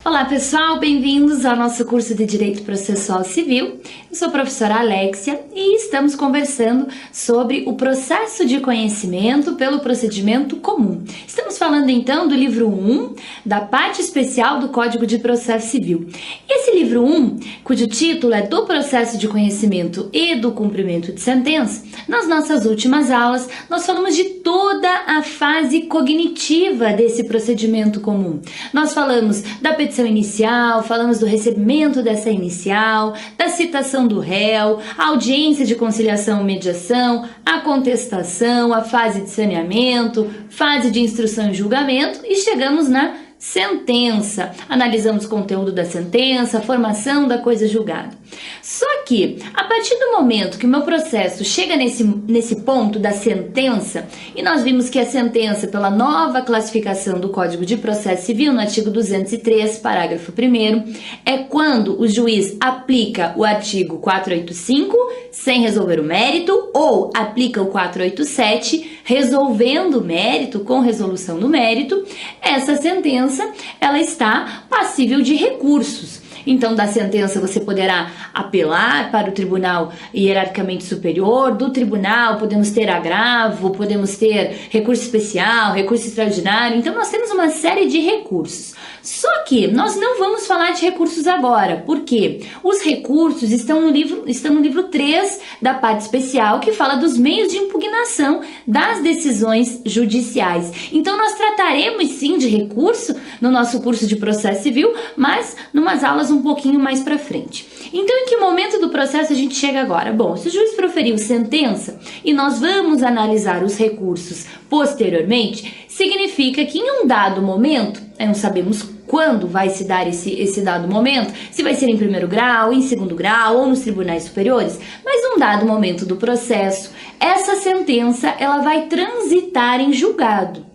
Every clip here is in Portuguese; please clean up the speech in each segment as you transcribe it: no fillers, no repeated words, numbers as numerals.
Olá pessoal, bem-vindos ao nosso curso de Direito Processual Civil. Eu sou a professora Alexia e estamos conversando sobre o processo de conhecimento pelo procedimento comum. Estamos falando então do livro 1 da parte especial do Código de Processo Civil. Esse livro 1, cujo título é do processo de conhecimento e do cumprimento de sentença, nas nossas últimas aulas nós falamos de toda a fase cognitiva desse procedimento comum. Nós falamos da petição inicial, falamos do recebimento dessa inicial, da citação do réu, a audiência de conciliação ou mediação, a contestação, a fase de saneamento, fase de instrução e julgamento e chegamos na sentença. Analisamos o conteúdo da sentença, a formação da coisa julgada. Só que, a partir do momento que o meu processo chega nesse ponto da sentença, e nós vimos que a sentença, pela nova classificação do Código de Processo Civil, no artigo 203, parágrafo 1º, é quando o juiz aplica o artigo 485 sem resolver o mérito, ou aplica o 487 resolvendo o mérito, com resolução do mérito, essa sentença ela está passível de recursos. Então, da sentença você poderá apelar para o tribunal hierarquicamente superior, do tribunal podemos ter agravo, podemos ter recurso especial, recurso extraordinário, então nós temos uma série de recursos. Só que nós não vamos falar de recursos agora, porque os recursos estão no livro 3 da parte especial, que fala dos meios de impugnação das decisões judiciais. Então nós trataremos sim de recurso no nosso curso de processo civil, mas numas aulas um pouquinho mais para frente. Então, em que momento do processo a gente chega agora? Bom, se o juiz proferiu sentença e nós vamos analisar os recursos posteriormente, significa que em um dado momento, não sabemos quando vai se dar esse dado momento, se vai ser em primeiro grau, em segundo grau ou nos tribunais superiores, mas num dado momento do processo, essa sentença ela vai transitar em julgado.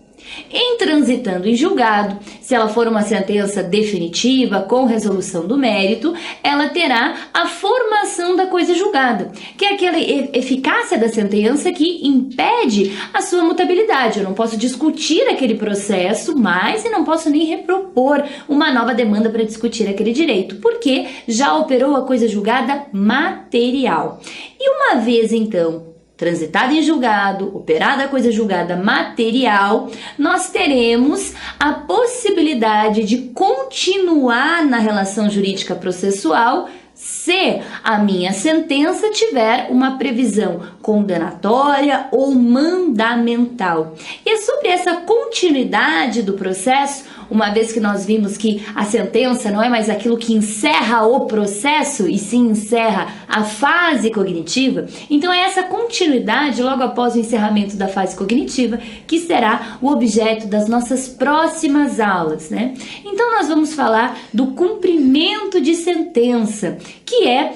Em transitando em julgado, se ela for uma sentença definitiva, com resolução do mérito, ela terá a formação da coisa julgada, que é aquela eficácia da sentença que impede a sua mutabilidade. Eu não posso discutir aquele processo mais e não posso nem repropor uma nova demanda para discutir aquele direito, porque já operou a coisa julgada material. E uma vez, então, transitada em julgado, operada a coisa julgada material, nós teremos a possibilidade de continuar na relação jurídica processual se a minha sentença tiver uma previsão condenatória ou mandamental. E é sobre essa continuidade do processo, uma vez que nós vimos que a sentença não é mais aquilo que encerra o processo, e sim encerra a fase cognitiva, então é essa continuidade logo após o encerramento da fase cognitiva que será o objeto das nossas próximas aulas, né? Então nós vamos falar do cumprimento de sentença, que é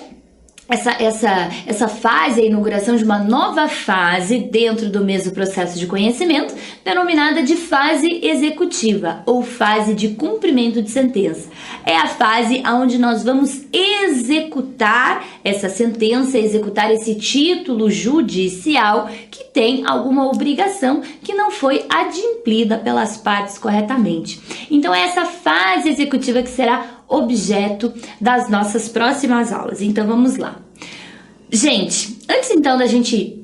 essa fase, a inauguração de uma nova fase dentro do mesmo processo de conhecimento, denominada de fase executiva ou fase de cumprimento de sentença. É a fase onde nós vamos executar essa sentença, executar esse título judicial que tem alguma obrigação que não foi adimplida pelas partes corretamente. Então é essa fase executiva que será objeto das nossas próximas aulas. Então vamos lá. Gente, antes então da gente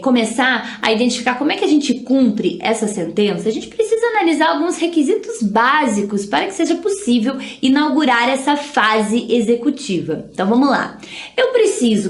começar a identificar como é que a gente cumpre essa sentença, a gente precisa analisar alguns requisitos básicos para que seja possível inaugurar essa fase executiva. Então vamos lá.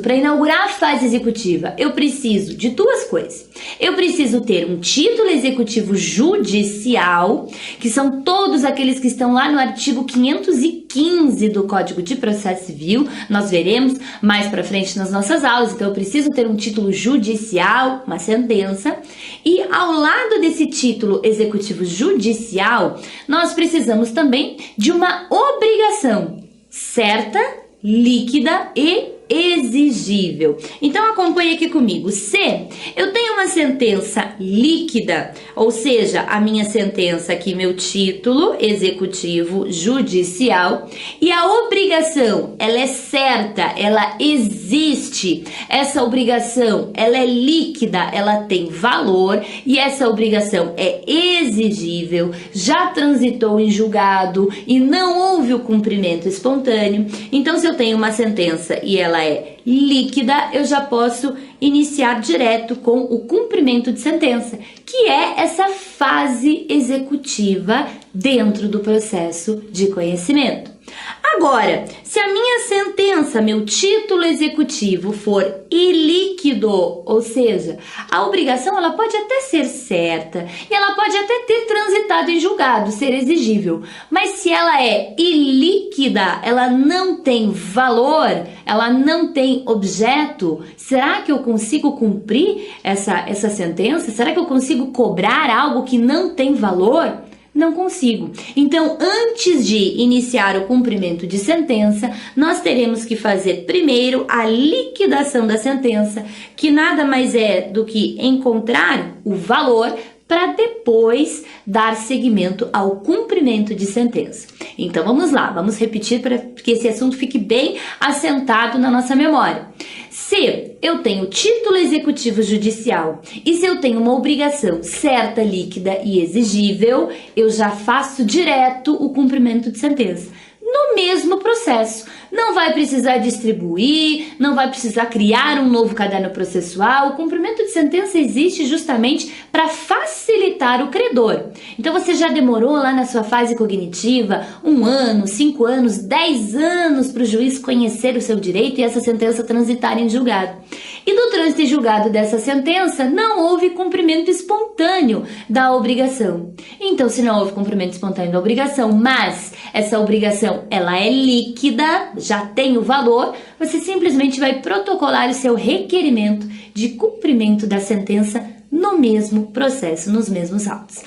Para inaugurar a fase executiva, eu preciso de duas coisas. Eu preciso ter um título executivo judicial, que são todos aqueles que estão lá no artigo 515 do Código de Processo Civil. Nós veremos mais para frente nas nossas aulas. Então eu preciso ter um título judicial, uma sentença, e ao lado desse título executivo judicial, nós precisamos também de uma obrigação certa, líquida e exigível. Então acompanhe aqui comigo. Se eu tenho uma sentença líquida, ou seja, a minha sentença aqui, meu título executivo judicial, e a obrigação, ela é certa, ela existe. Essa obrigação, ela é líquida, ela tem valor e essa obrigação é exigível, já transitou em julgado e não houve o cumprimento espontâneo. Então, se eu tenho uma sentença e ela é líquida, eu já posso iniciar direto com o cumprimento de sentença, que é essa fase executiva dentro do processo de conhecimento. Agora, se a minha sentença, meu título executivo for ilíquido, ou seja, a obrigação ela pode até ser certa e ela pode até ter transitado em julgado, ser exigível, mas se ela é ilíquida, ela não tem valor, ela não tem objeto, será que eu consigo cumprir essa sentença? Será que eu consigo cobrar algo que não tem valor? Não consigo. Então, antes de iniciar o cumprimento de sentença, nós teremos que fazer primeiro a liquidação da sentença, que nada mais é do que encontrar o valor para depois dar seguimento ao cumprimento de sentença. Então, vamos lá, vamos repetir para que esse assunto fique bem assentado na nossa memória. Se eu tenho título executivo judicial e se eu tenho uma obrigação certa, líquida e exigível, eu já faço direto o cumprimento de sentença. No mesmo processo, não vai precisar distribuir, não vai precisar criar um novo caderno processual. O cumprimento de sentença existe justamente para facilitar o credor. Então você já demorou lá na sua fase cognitiva 1 ano, 5 anos, 10 anos para o juiz conhecer o seu direito e essa sentença transitar em julgado. E do trânsito em julgado dessa sentença não houve cumprimento espontâneo da obrigação. Então, se não houve cumprimento espontâneo da obrigação, mas essa obrigação ela é líquida, já tem o valor, você simplesmente vai protocolar o seu requerimento de cumprimento da sentença no mesmo processo, nos mesmos autos.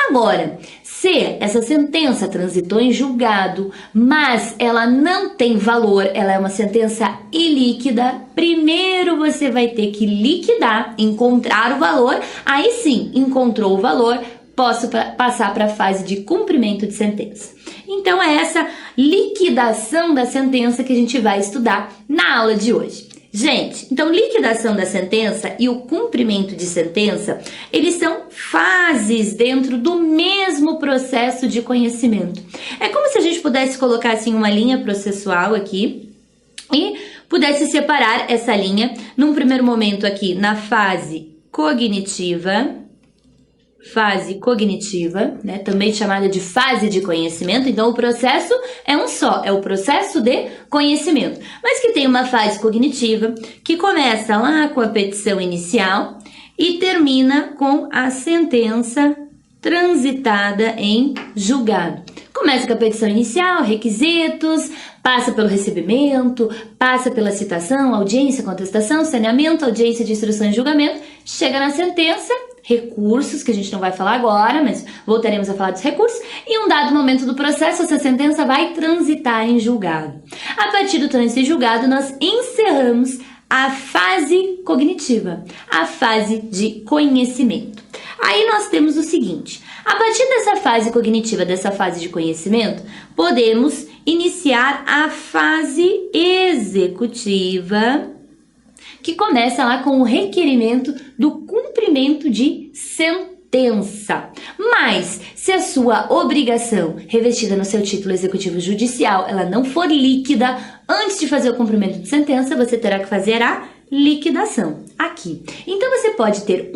Agora, se essa sentença transitou em julgado, mas ela não tem valor, ela é uma sentença ilíquida, primeiro você vai ter que liquidar, encontrar o valor, aí sim, encontrou o valor, posso passar para a fase de cumprimento de sentença. Então é essa liquidação da sentença que a gente vai estudar na aula de hoje. Gente, então liquidação da sentença e o cumprimento de sentença, eles são fases dentro do mesmo processo de conhecimento. É como se a gente pudesse colocar assim uma linha processual aqui e pudesse separar essa linha num primeiro momento aqui na fase cognitiva, né, também chamada de fase de conhecimento. Então o processo é um só, é o processo de conhecimento, mas que tem uma fase cognitiva que começa lá com a petição inicial e termina com a sentença transitada em julgado. Começa com a petição inicial, requisitos, passa pelo recebimento, passa pela citação, audiência, contestação, saneamento, audiência de instrução e julgamento, chega na sentença, recursos, que a gente não vai falar agora, mas voltaremos a falar dos recursos, e em um dado momento do processo, essa sentença vai transitar em julgado. A partir do trânsito em julgado, nós encerramos a fase cognitiva, a fase de conhecimento. Aí nós temos o seguinte, a partir dessa fase cognitiva, dessa fase de conhecimento, podemos iniciar a fase executiva, que começa lá com o requerimento do cumprimento de sentença. Mas, se a sua obrigação revestida no seu título executivo judicial, ela não for líquida, antes de fazer o cumprimento de sentença, você terá que fazer a liquidação aqui. Então você pode ter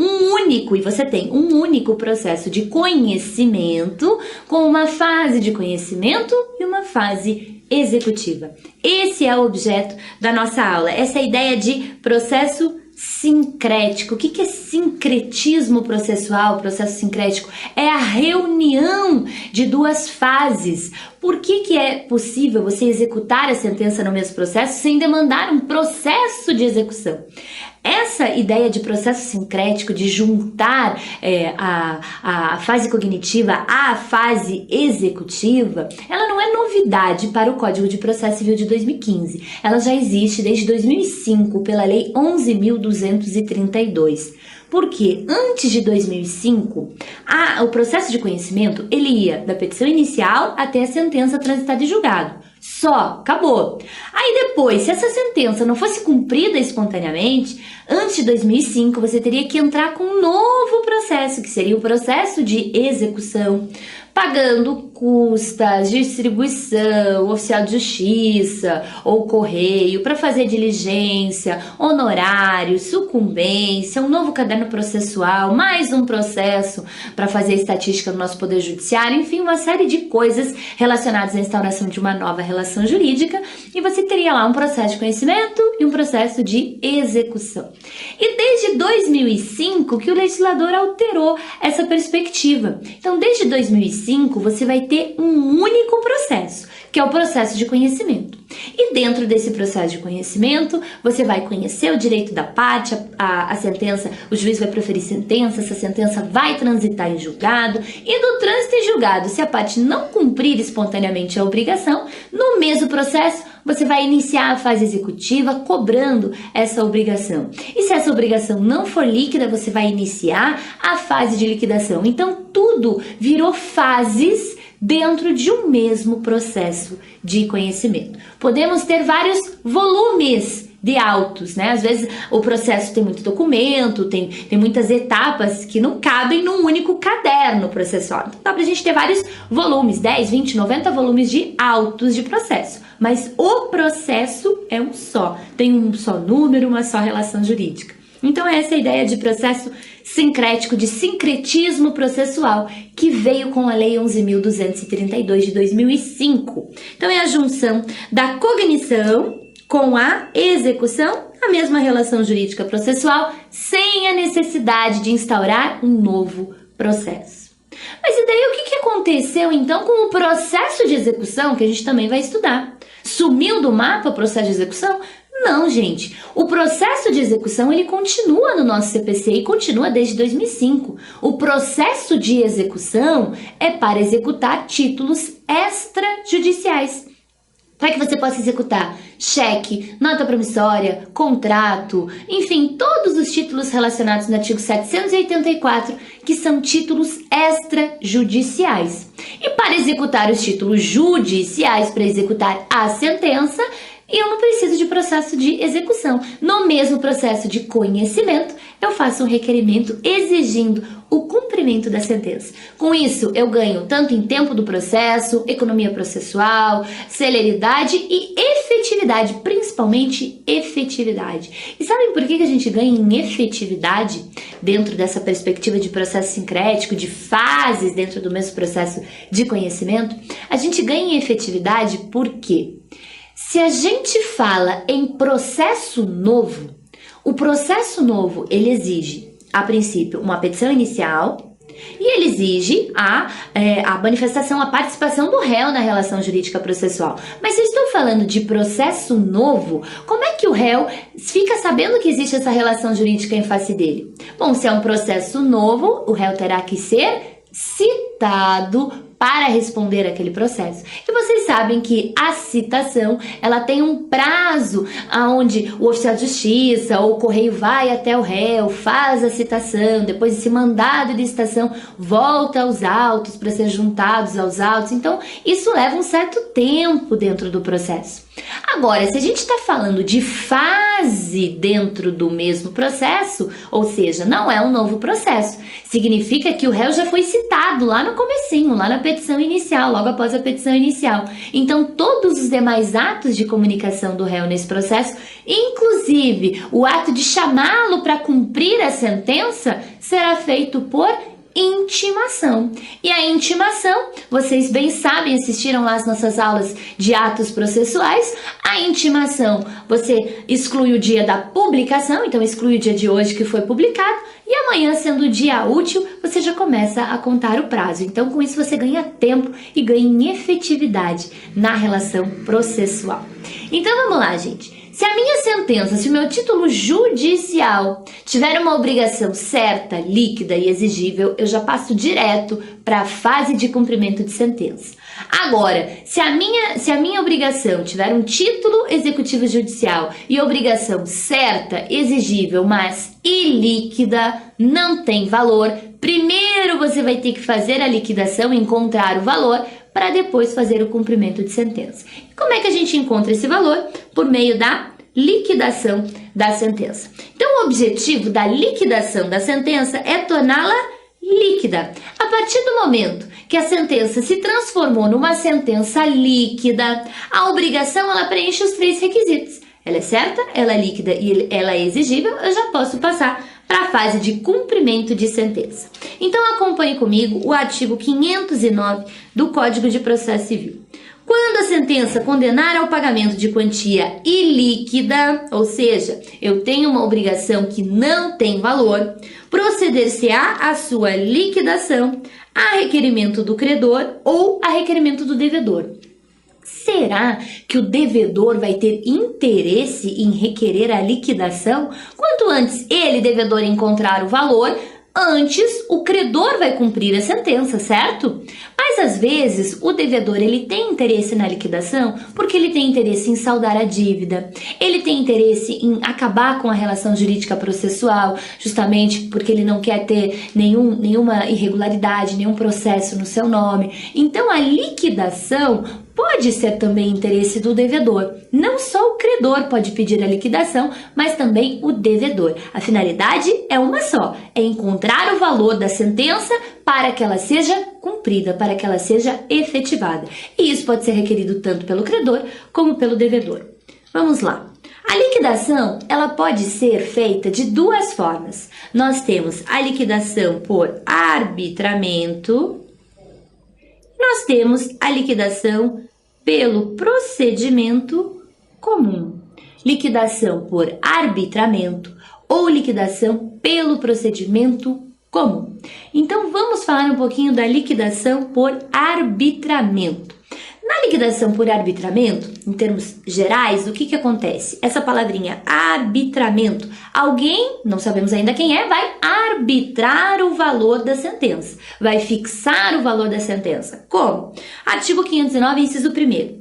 você tem um único processo de conhecimento com uma fase de conhecimento e uma fase executiva. Esse é o objeto da nossa aula, essa é a ideia de processo sincrético. O que é sincretismo processual? Processo sincrético é a reunião de duas fases. Por que é possível você executar a sentença no mesmo processo sem demandar um processo de execução? Essa ideia de processo sincrético, de juntar a fase cognitiva à fase executiva, ela não é novidade para o Código de Processo Civil de 2015. Ela já existe desde 2005 pela Lei 11.232. Porque antes de 2005, o processo de conhecimento ele ia da petição inicial até a sentença transitada em julgado. Só, acabou. Aí depois, se essa sentença não fosse cumprida espontaneamente, antes de 2005 você teria que entrar com um novo processo, que seria o processo de execução, pagando custas, distribuição, oficial de justiça ou correio para fazer diligência, honorários, sucumbência, um novo caderno processual, mais um processo para fazer estatística no nosso Poder Judiciário, enfim, uma série de coisas relacionadas à instauração de uma nova relação jurídica, e você teria lá um processo de conhecimento e um processo de execução. E desde 2005 que o legislador alterou essa perspectiva. Então, desde 2005, você vai ter um único processo, que é o processo de conhecimento. E dentro desse processo de conhecimento, você vai conhecer o direito da parte, a sentença, o juiz vai proferir sentença, essa sentença vai transitar em julgado, e no trânsito em julgado, se a parte não cumprir espontaneamente a obrigação, no mesmo processo, você vai iniciar a fase executiva cobrando essa obrigação. E se essa obrigação não for líquida, você vai iniciar a fase de liquidação. Então, tudo virou fases dentro de um mesmo processo de conhecimento. Podemos ter vários volumes de autos, né? Às vezes o processo tem muito documento, tem muitas etapas que não cabem num único caderno processual. Então dá pra gente ter vários volumes, 10, 20, 90 volumes de autos de processo. Mas o processo é um só, tem um só número, uma só relação jurídica. Então essa é a ideia de processo sincrético, de sincretismo processual, que veio com a Lei 11.232 de 2005. Então é a junção da cognição com a execução, a mesma relação jurídica processual, sem a necessidade de instaurar um novo processo. Mas e daí o que aconteceu então com o processo de execução, que a gente também vai estudar? Sumiu do mapa o processo de execução? Não, gente. O processo de execução ele continua no nosso CPC e continua desde 2005. O processo de execução é para executar títulos extrajudiciais, para que você possa executar cheque, nota promissória, contrato, enfim, todos os títulos relacionados no artigo 784, que são títulos extrajudiciais. E para executar os títulos judiciais, para executar a sentença, eu não preciso de processo de execução. No mesmo processo de conhecimento, eu faço um requerimento exigindo o cumprimento da sentença. Com isso, eu ganho tanto em tempo do processo, economia processual, celeridade e efetividade, principalmente efetividade. E sabem por que a gente ganha em efetividade dentro dessa perspectiva de processo sincrético, de fases dentro do mesmo processo de conhecimento? A gente ganha em efetividade porque se a gente fala em processo novo, o processo novo ele exige, a princípio, uma petição inicial e ele exige a manifestação, a participação do réu na relação jurídica processual. Mas se eu estou falando de processo novo, como é que o réu fica sabendo que existe essa relação jurídica em face dele? Bom, se é um processo novo, o réu terá que ser citado para responder aquele processo. E vocês sabem que a citação, ela tem um prazo onde o oficial de justiça ou o correio vai até o réu, faz a citação, depois esse mandado de citação volta aos autos para ser juntados aos autos. Então, isso leva um certo tempo dentro do processo. Agora, se a gente está falando de fase dentro do mesmo processo, ou seja, não é um novo processo, significa que o réu já foi citado lá no comecinho, lá na petição inicial, logo após a petição inicial. Então, todos os demais atos de comunicação do réu nesse processo, inclusive o ato de chamá-lo para cumprir a sentença, será feito por intimação. E a intimação, vocês bem sabem, assistiram lá as nossas aulas de atos processuais. A intimação, você exclui o dia da publicação, então exclui o dia de hoje que foi publicado, e amanhã, sendo o dia útil, você já começa a contar o prazo. Então, com isso, você ganha tempo e ganha em efetividade na relação processual. Então, vamos lá, gente. se a minha sentença, se o meu título judicial tiver uma obrigação certa, líquida e exigível, eu já passo direto para a fase de cumprimento de sentença. Agora, se a minha obrigação tiver um título executivo judicial e obrigação certa, exigível, mas ilíquida, não tem valor, primeiro você vai ter que fazer a liquidação, encontrar o valor, para depois fazer o cumprimento de sentença. E como é que a gente encontra esse valor? Por meio da liquidação da sentença. Então, o objetivo da liquidação da sentença é torná-la líquida. A partir do momento que a sentença se transformou numa sentença líquida, a obrigação ela preenche os 3 requisitos. Ela é certa, ela é líquida e ela é exigível, eu já posso passar para a fase de cumprimento de sentença. Então, acompanhe comigo o artigo 509 do Código de Processo Civil. Quando a sentença condenar ao pagamento de quantia ilíquida, ou seja, eu tenho uma obrigação que não tem valor, proceder-se-á à sua liquidação a requerimento do credor ou a requerimento do devedor. Será que o devedor vai ter interesse em requerer a liquidação? Quanto antes ele, devedor, encontrar o valor, antes o credor vai cumprir a sentença, certo? Mas às vezes o devedor ele tem interesse na liquidação porque ele tem interesse em saldar a dívida, ele tem interesse em acabar com a relação jurídica processual, justamente porque ele não quer ter nenhuma irregularidade, nenhum processo no seu nome. Então a liquidação pode ser também interesse do devedor. Não só o credor pode pedir a liquidação, mas também o devedor. A finalidade é uma só, é encontrar o valor da sentença para que ela seja cumprida, para que ela seja efetivada. E isso pode ser requerido tanto pelo credor como pelo devedor. Vamos lá. A liquidação, ela pode ser feita de 2 formas. Nós temos a liquidação por arbitramento, nós temos a liquidação pelo procedimento comum. Liquidação por arbitramento ou liquidação pelo procedimento comum. Então, vamos falar um pouquinho da liquidação por arbitramento. Na liquidação por arbitramento, em termos gerais, o que acontece? Essa palavrinha arbitramento, alguém, não sabemos ainda quem é, vai arbitrar o valor da sentença, vai fixar o valor da sentença. Como? Artigo 509, inciso 1º.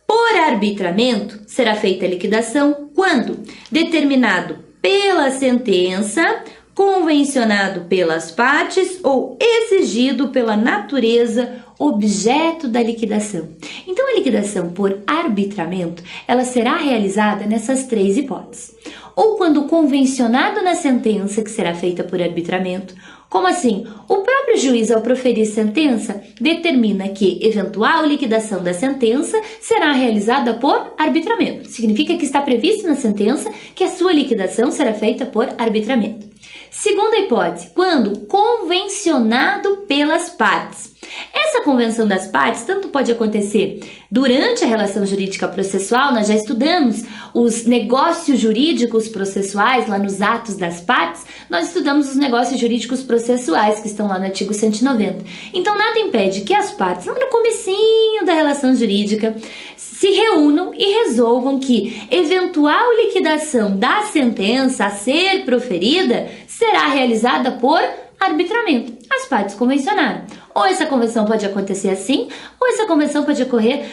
Por arbitramento, será feita a liquidação quando determinado pela sentença, convencionado pelas partes ou exigido pela natureza objeto da liquidação. Então, a liquidação por arbitramento, ela será realizada nessas 3 hipóteses. Ou quando convencionado na sentença, que será feita por arbitramento. Como assim? O próprio juiz, ao proferir sentença, determina que eventual liquidação da sentença será realizada por arbitramento. Significa que está previsto na sentença que a sua liquidação será feita por arbitramento. Segunda hipótese, quando convencionado pelas partes. Essa convenção das partes tanto pode acontecer durante a relação jurídica processual, nós já estudamos os negócios jurídicos processuais, lá nos atos das partes, nós estudamos os negócios jurídicos processuais que estão lá no artigo 190. Então, nada impede que as partes, lá no comecinho da relação jurídica, se reúnam e resolvam que eventual liquidação da sentença a ser proferida será realizada por arbitramento. As partes convencionaram. Ou essa convenção pode acontecer assim, ou essa convenção pode ocorrer,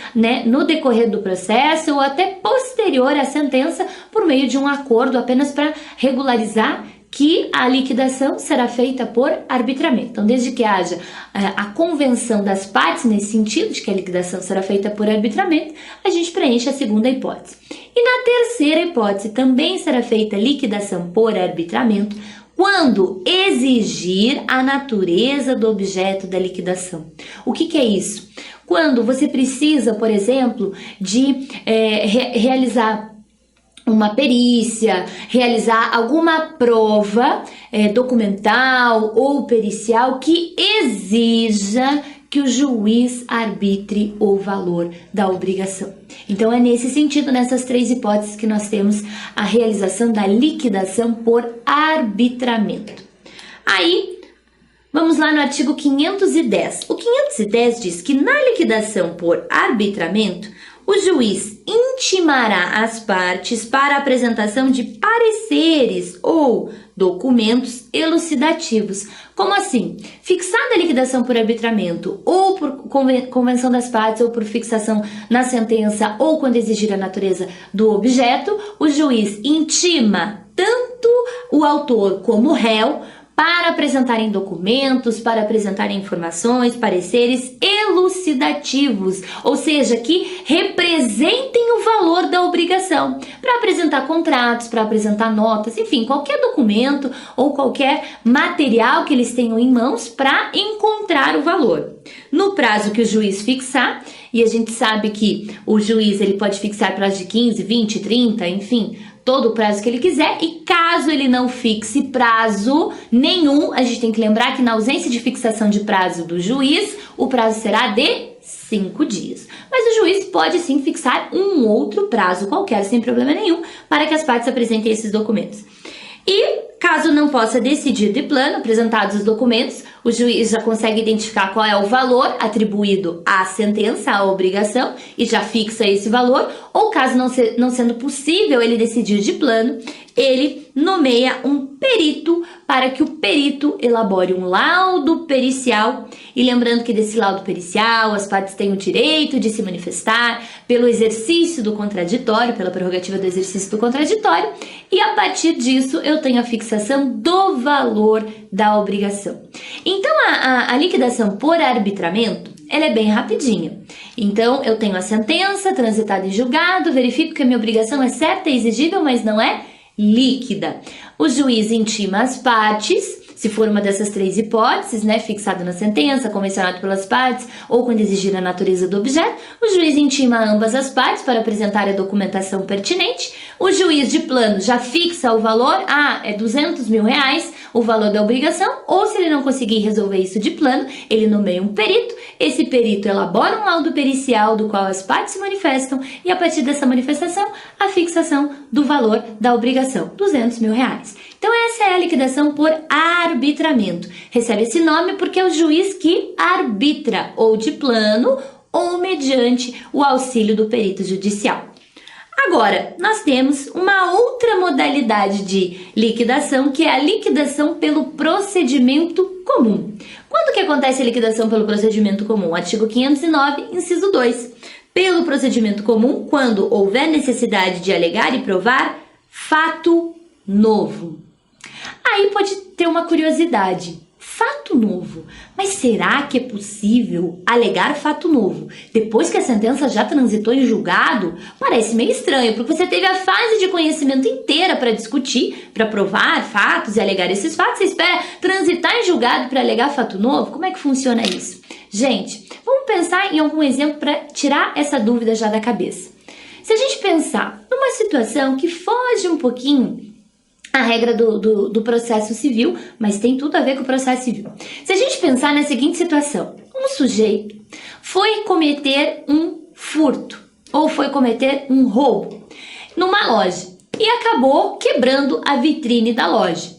no decorrer do processo ou até posterior à sentença por meio de um acordo apenas para regularizar que a liquidação será feita por arbitramento. Então, desde que haja a convenção das partes nesse sentido, de que a liquidação será feita por arbitramento, a gente preenche a segunda hipótese. E na terceira hipótese também será feita liquidação por arbitramento, quando exigir a natureza do objeto da liquidação. O que é isso? Quando você precisa, por exemplo, de realizar uma perícia, realizar alguma prova documental ou pericial que exija que o juiz arbitre o valor da obrigação. Então, é nesse sentido, nessas 3 hipóteses, que nós temos a realização da liquidação por arbitramento. Aí, vamos lá no artigo 510. O 510 diz que na liquidação por arbitramento, O juiz intimará as partes para a apresentação de pareceres ou documentos elucidativos. Como assim? Fixada a liquidação por arbitramento ou por convenção das partes ou por fixação na sentença ou quando exigir a natureza do objeto, o juiz intima tanto o autor como o réu para apresentarem documentos, para apresentarem informações, pareceres elucidativos, ou seja, que representem o valor da obrigação, para apresentar contratos, para apresentar notas, enfim, qualquer documento ou qualquer material que eles tenham em mãos para encontrar o valor. No prazo que o juiz fixar, e a gente sabe que o juiz ele pode fixar prazo de 15, 20, 30, enfim, todo o prazo que ele quiser, e caso ele não fixe prazo nenhum, a gente tem que lembrar que na ausência de fixação de prazo do juiz, o prazo será de 5 dias. Mas o juiz pode sim fixar um outro prazo qualquer, sem problema nenhum, para que as partes apresentem esses documentos. E caso não possa decidir de plano, apresentados os documentos, o juiz já consegue identificar qual é o valor atribuído à sentença, à obrigação, e já fixa esse valor, ou caso não sendo possível ele decidir de plano, ele nomeia um perito para que o perito elabore um laudo pericial. E lembrando que desse laudo pericial as partes têm o direito de se manifestar pelo exercício do contraditório, pela prerrogativa do exercício do contraditório, e a partir disso eu tenho a fixação do valor da obrigação. Então a liquidação por arbitramento, ela é bem rapidinha. Então eu tenho a sentença transitada em julgado, verifico que a minha obrigação é certa e exigível, mas não é líquida. O juiz intima as partes, se for uma dessas três hipóteses, né, fixado na sentença, convencionado pelas partes, ou quando exigir a natureza do objeto, o juiz intima ambas as partes para apresentar a documentação pertinente. O juiz de plano já fixa o valor, é 200 mil reais o valor da obrigação, ou se ele não conseguir resolver isso de plano, ele nomeia um perito, esse perito elabora um laudo pericial do qual as partes se manifestam, e a partir dessa manifestação, a fixação do valor da obrigação, 200 mil reais. Então essa é a liquidação por arbitramento. Recebe esse nome porque é o juiz que arbitra, ou de plano, ou mediante o auxílio do perito judicial. Agora, nós temos uma outra modalidade de liquidação, que é a liquidação pelo procedimento comum. Quando que acontece a liquidação pelo procedimento comum? Artigo 509, inciso 2. Pelo procedimento comum, quando houver necessidade de alegar e provar fato novo. Aí pode ter uma curiosidade. Fato novo. Mas será que é possível alegar fato novo depois que a sentença já transitou em julgado? Parece meio estranho, porque você teve a fase de conhecimento inteira para discutir, para provar fatos e alegar esses fatos. Você espera transitar em julgado para alegar fato novo? Como é que funciona isso? Gente, vamos pensar em algum exemplo para tirar essa dúvida já da cabeça. Se a gente pensar numa situação que foge um pouquinho a regra do processo civil, mas tem tudo a ver com o processo civil. Se a gente pensar na seguinte situação, um sujeito foi cometer um furto ou foi cometer um roubo numa loja e acabou quebrando a vitrine da loja.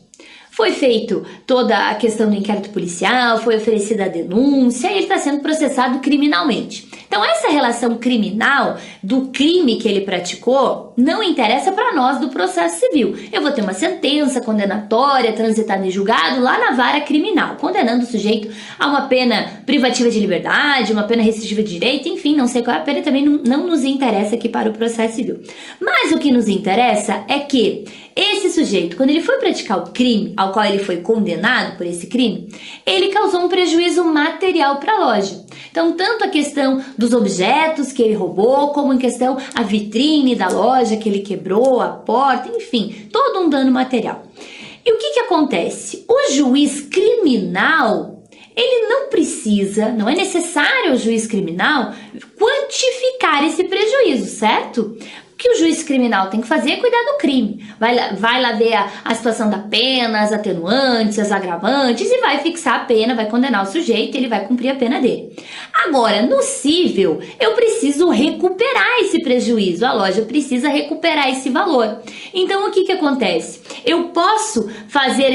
Foi feito toda a questão do inquérito policial, foi oferecida a denúncia e ele está sendo processado criminalmente. Então essa relação criminal do crime que ele praticou não interessa para nós do processo civil. Eu vou ter uma sentença condenatória transitada em julgado lá na vara criminal, condenando o sujeito a uma pena privativa de liberdade, uma pena restritiva de direito, enfim, não sei qual é a pena, também não nos interessa aqui para o processo civil. Mas o que nos interessa é que esse sujeito, quando ele foi praticar o crime ao qual ele foi condenado por esse crime, ele causou um prejuízo material para a loja. Então, tanto a questão dos objetos que ele roubou, como em questão a vitrine da loja que ele quebrou, a porta, enfim, todo um dano material. E o que acontece? O juiz criminal, ele não é necessário ao juiz criminal quantificar esse prejuízo, certo? O que o juiz criminal tem que fazer é cuidar do crime. Vai lá ver a situação da pena, as atenuantes, as agravantes e vai fixar a pena, vai condenar o sujeito e ele vai cumprir a pena dele. Agora, no cível, eu preciso recuperar esse prejuízo, a loja precisa recuperar esse valor. Então, o que acontece? Eu posso fazer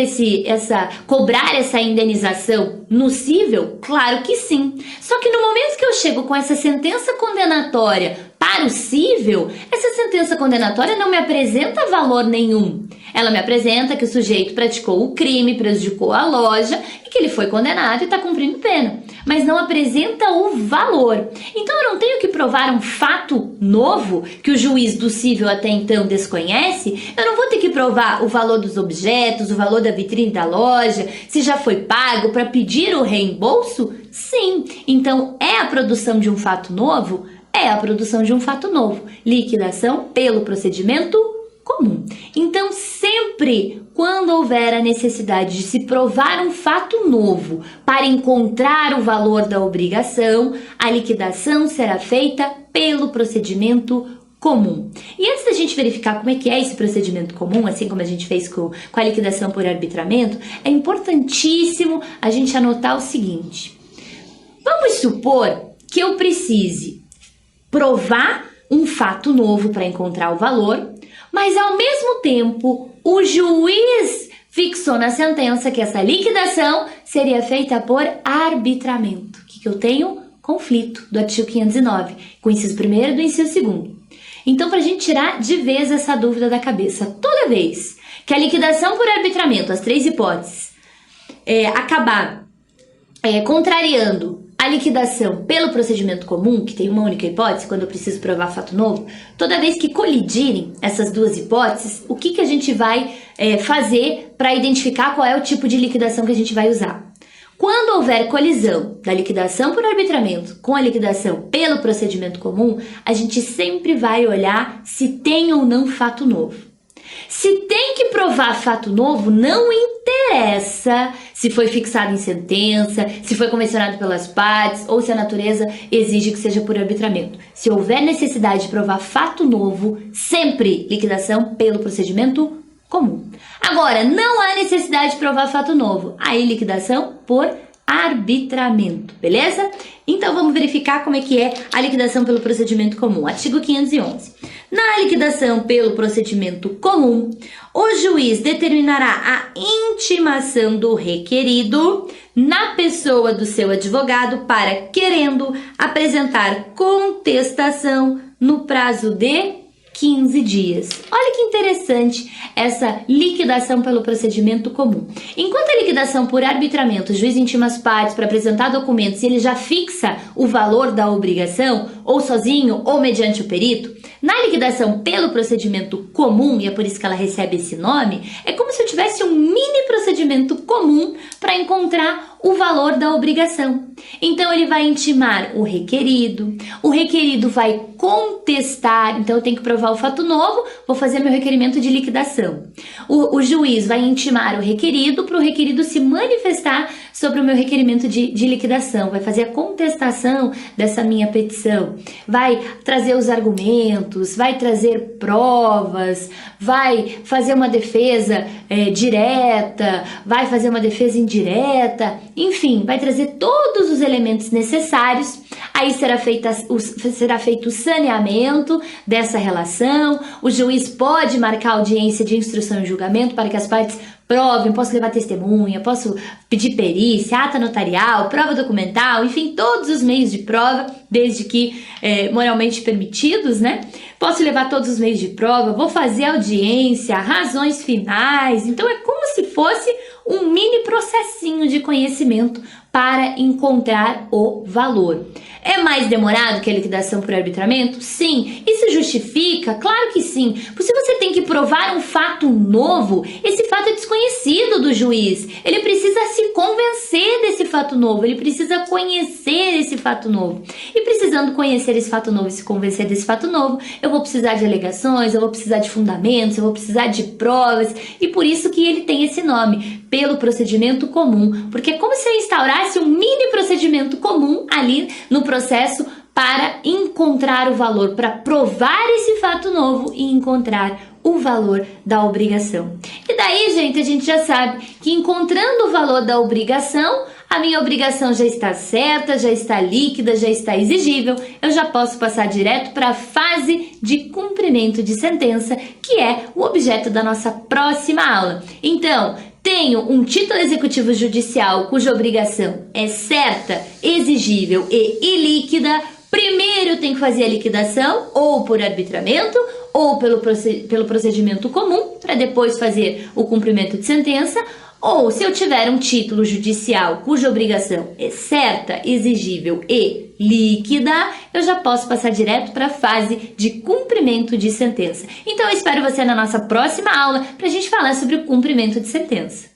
cobrar essa indenização no cível? Claro que sim. Só que no momento que eu chego com essa sentença condenatória para para o cível, essa sentença condenatória não me apresenta valor nenhum. Ela me apresenta que o sujeito praticou o crime, prejudicou a loja e que ele foi condenado e está cumprindo pena. Mas não apresenta o valor. Então eu não tenho que provar um fato novo que o juiz do cível até então desconhece. Eu não vou ter que provar o valor dos objetos, o valor da vitrine da loja, se já foi pago para pedir o reembolso? Sim. Então é a produção de um fato novo? É a produção de um fato novo. Liquidação pelo procedimento comum. Então, sempre quando houver a necessidade de se provar um fato novo para encontrar o valor da obrigação, a liquidação será feita pelo procedimento comum. E antes da gente verificar como é que é esse procedimento comum, assim como a gente fez com a liquidação por arbitramento, é importantíssimo a gente anotar o seguinte. Vamos supor que eu precise provar um fato novo para encontrar o valor, mas ao mesmo tempo o juiz fixou na sentença que essa liquidação seria feita por arbitramento. O que eu tenho? Conflito do artigo 509, com o inciso 1º e do inciso 2º. Então, para a gente tirar de vez essa dúvida da cabeça, toda vez que a liquidação por arbitramento, as 3 hipóteses, acabar contrariando a liquidação pelo procedimento comum, que tem uma única hipótese, quando eu preciso provar fato novo, toda vez que colidirem essas 2 hipóteses, o que a gente vai fazer para identificar qual é o tipo de liquidação que a gente vai usar? Quando houver colisão da liquidação por arbitramento com a liquidação pelo procedimento comum, a gente sempre vai olhar se tem ou não fato novo. Se tem que provar fato novo, não interessa se foi fixado em sentença, se foi convencionado pelas partes ou se a natureza exige que seja por arbitramento. Se houver necessidade de provar fato novo, sempre liquidação pelo procedimento comum. Agora, não há necessidade de provar fato novo, aí liquidação por arbitramento, beleza? Então vamos verificar como é que é a liquidação pelo procedimento comum. Artigo 511. Na liquidação pelo procedimento comum, o juiz determinará a intimação do requerido na pessoa do seu advogado para, querendo, apresentar contestação no prazo de 15 dias. Olha que interessante essa liquidação pelo procedimento comum. Enquanto a liquidação por arbitramento, o juiz intima as partes para apresentar documentos e ele já fixa o valor da obrigação, ou sozinho ou mediante o perito, na liquidação pelo procedimento comum, e é por isso que ela recebe esse nome, é como se eu tivesse um mini procedimento comum para encontrar o valor da obrigação. Então, ele vai intimar o requerido vai contestar, então eu tenho que provar o fato novo, vou fazer meu requerimento de liquidação. O juiz vai intimar o requerido para o requerido se manifestar sobre o meu requerimento de liquidação, vai fazer a contestação dessa minha petição, vai trazer os argumentos, vai trazer provas, vai fazer uma defesa direta, vai fazer uma defesa indireta, enfim, vai trazer todos os elementos necessários. Aí será feito o saneamento dessa relação, o juiz pode marcar audiência de instrução e julgamento para que as partes provem, posso levar testemunha, posso pedir perícia, ata notarial, prova documental, enfim, todos os meios de prova, desde que moralmente permitidos, né? Posso levar todos os meios de prova, vou fazer audiência, razões finais, então é como se fosse um mini processinho de conhecimento para encontrar o valor. É mais demorado que a liquidação por arbitramento? Sim. Isso justifica? Claro que sim. Porque se você tem que provar um fato novo, esse fato é desconhecido do juiz. Ele precisa se convencer desse fato novo, ele precisa conhecer esse fato novo. E precisando conhecer esse fato novo e se convencer desse fato novo, eu vou precisar de alegações, eu vou precisar de fundamentos, eu vou precisar de provas, e por isso que ele tem esse nome, pelo procedimento comum. Porque é como se eu instaurasse um mini procedimento comum ali no processo para encontrar o valor, para provar esse fato novo e encontrar o valor da obrigação. E daí, gente, a gente já sabe que encontrando o valor da obrigação, a minha obrigação já está certa, já está líquida, já está exigível, eu já posso passar direto para a fase de cumprimento de sentença, que é o objeto da nossa próxima aula. Então, tenho um título executivo judicial cuja obrigação é certa, exigível e ilíquida. Primeiro Primeiro eu tenho que fazer a liquidação, ou por arbitramento, ou pelo procedimento comum, para depois fazer o cumprimento de sentença, ou se eu tiver um título judicial cuja obrigação é certa, exigível e líquida, eu já posso passar direto para a fase de cumprimento de sentença. Então eu espero você na nossa próxima aula para a gente falar sobre o cumprimento de sentença.